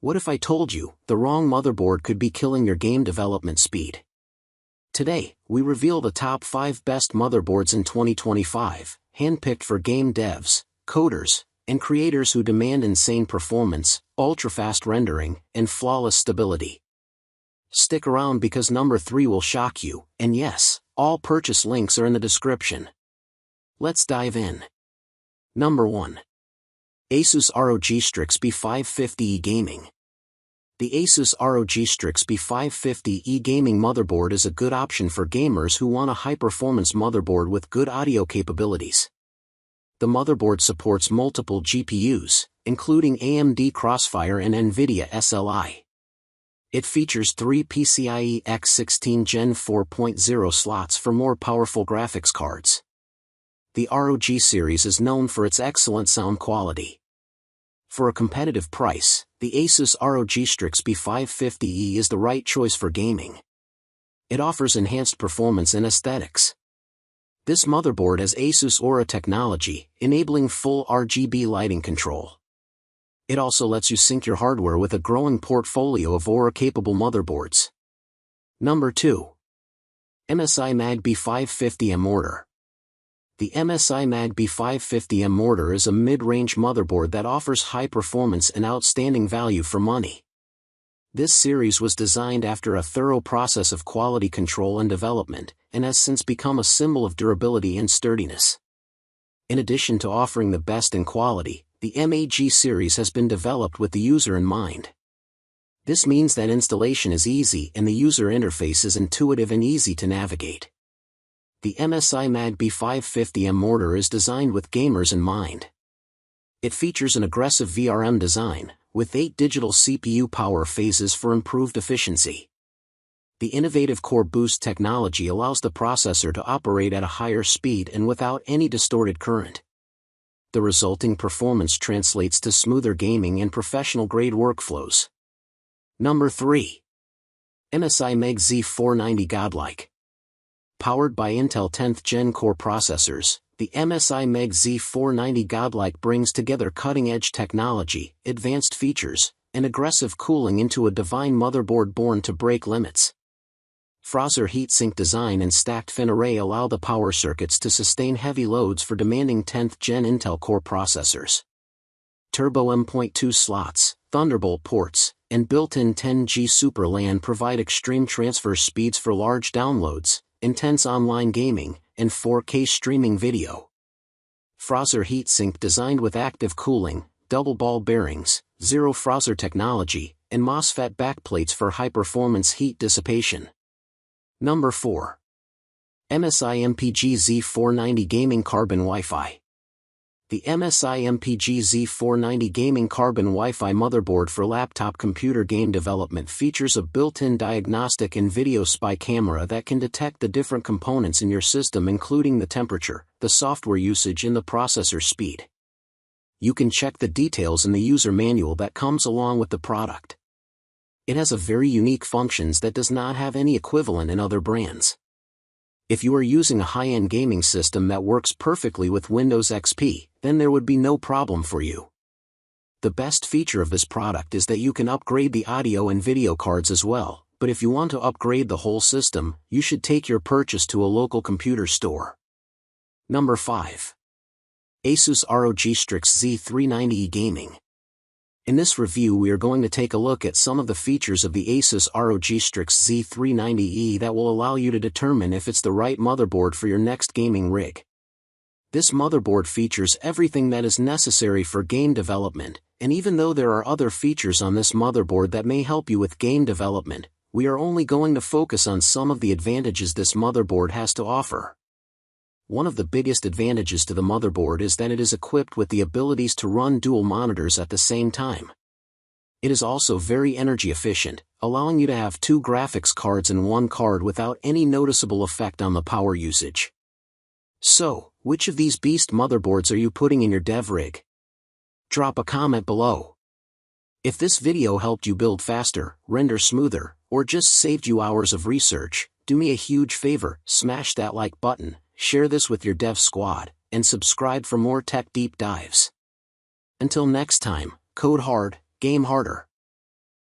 What if I told you the wrong motherboard could be killing your game development speed? Today, we reveal the top 5 best motherboards in 2025, handpicked for game devs, coders, and creators who demand insane performance, ultra-fast rendering, and flawless stability. Stick around because number 3 will shock you, and yes, all purchase links are in the description. Let's dive in. Number 1. ASUS ROG Strix B550E Gaming. The ASUS ROG Strix B550E gaming motherboard is a good option for gamers who want a high-performance motherboard with good audio capabilities. The motherboard supports multiple GPUs, including AMD Crossfire and NVIDIA SLI. It features 3 PCIe X16 Gen 4.0 slots for more powerful graphics cards. The ROG series is known for its excellent sound quality. For a competitive price, the ASUS ROG Strix B550E is the right choice for gaming. It offers enhanced performance and aesthetics. This motherboard has ASUS Aura technology, enabling full RGB lighting control. It also lets you sync your hardware with a growing portfolio of Aura-capable motherboards. Number 2. MSI MAG B550M Mortar. The MSI MAG B550M Mortar is a mid-range motherboard that offers high performance and outstanding value for money. This series was designed after a thorough process of quality control and development, and has since become a symbol of durability and sturdiness. In addition to offering the best in quality, the MAG series has been developed with the user in mind. This means that installation is easy and the user interface is intuitive and easy to navigate. The MSI MAG B550M Mortar is designed with gamers in mind. It features an aggressive VRM design, with 8 digital CPU power phases for improved efficiency. The innovative Core Boost technology allows the processor to operate at a higher speed and without any distorted current. The resulting performance translates to smoother gaming and professional-grade workflows. Number 3. MSI MAG Z490 Godlike. Powered by Intel 10th Gen Core processors, the MSI MAG Z490 Godlike brings together cutting-edge technology, advanced features, and aggressive cooling into a divine motherboard born to break limits. Frozr heatsink design and stacked fin array allow the power circuits to sustain heavy loads for demanding 10th Gen Intel Core processors. Turbo M.2 slots, Thunderbolt ports, and built-in 10G Super LAN provide extreme transfer speeds for large downloads, intense online gaming, and 4K streaming video. Frozr heatsink designed with active cooling, double ball bearings, zero Frozr technology, and MOSFET backplates for high-performance heat dissipation. Number 4. MSI MPG Z490 Gaming Carbon Wi-Fi. The MSI MPG Z490 Gaming Carbon Wi-Fi motherboard for laptop computer game development features a built-in diagnostic and video spy camera that can detect the different components in your system, including the temperature, the software usage, and the processor speed. You can check the details in the user manual that comes along with the product. It has a very unique functions that does not have any equivalent in other brands. If you are using a high-end gaming system that works perfectly with Windows XP, then there would be no problem for you. The best feature of this product is that you can upgrade the audio and video cards as well, but if you want to upgrade the whole system, you should take your purchase to a local computer store. Number 5. ASUS ROG Strix Z390E Gaming. In this review we are going to take a look at some of the features of the ASUS ROG Strix Z390E that will allow you to determine if it's the right motherboard for your next gaming rig. This motherboard features everything that is necessary for game development, and even though there are other features on this motherboard that may help you with game development, we are only going to focus on some of the advantages this motherboard has to offer. One of the biggest advantages to the motherboard is that it is equipped with the abilities to run dual monitors at the same time. It is also very energy efficient, allowing you to have 2 graphics cards in one card without any noticeable effect on the power usage. So, which of these beast motherboards are you putting in your dev rig? Drop a comment below. If this video helped you build faster, render smoother, or just saved you hours of research, do me a huge favor, smash that like button, share this with your dev squad, and subscribe for more tech deep dives. Until next time, code hard, game harder.